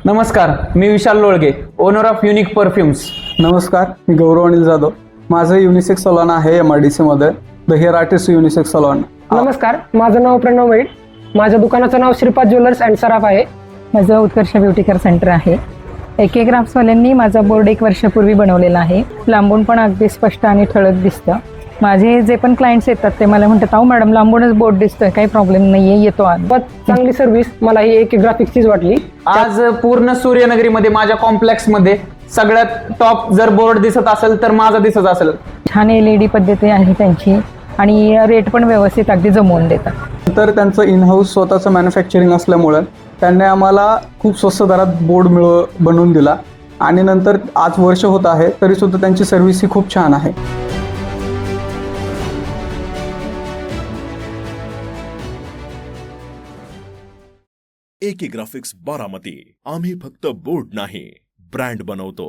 नमस्कार, मी विशाल Lolge, owner of unique perfumes. नमस्कार, मी गौरव अनिल जाधव. माझं युनिसेक्स सलॉन आहे MIDC मध्ये, the hair artist unisex salon. नमस्कार, माझं नाव प्रणव मैड. माझ्या दुकानाचं नाव श्रीपाद ज्वेलर्स अँड सराफ आहे. माझं उत्कर्ष ब्युटी केअर सेंटर आहे. AK क्राफ्ट्सवाल्यांनी माझा बोर्ड 1 वर्षापूर्वी बनवलेला आहे. लांबून पण अगदी स्पष्ट आणि ठळक दिसतं. माझे जे पण क्लायंट्स येतात ते मला म्हणतात, अहो मॅडम लांबूनच बोर्ड दिसतोय, काही प्रॉब्लेम नाहीये, येतो आज. पण चांगली सर्व्हिस मला ही AK ग्राफिक्सचीच वाटली. आज पूर्ण सूर्यनगरीमध्ये माझ्या कॉम्प्लेक्समध्ये सगळ्यात टॉप जर बोर्ड दिसत असेल तर माझा दिसत असेल. छान LED पद्धती आहे त्यांची आणि रेट पण व्यवस्थित अगदी जमवून देतात. तर त्यांचं इनहाऊस स्वतःचं मॅन्युफॅक्चरिंग असल्यामुळं त्यांनी आम्हाला खूप स्वस्त दरात बोर्ड बनवून दिला आणि नंतर आज वर्ष होत आहे तरीसुद्धा त्यांची सर्व्हिस ही खूप छान आहे. AK graphics Baramati. आम्ही फक्त बोर्ड नाही, ब्रँड बनवतो.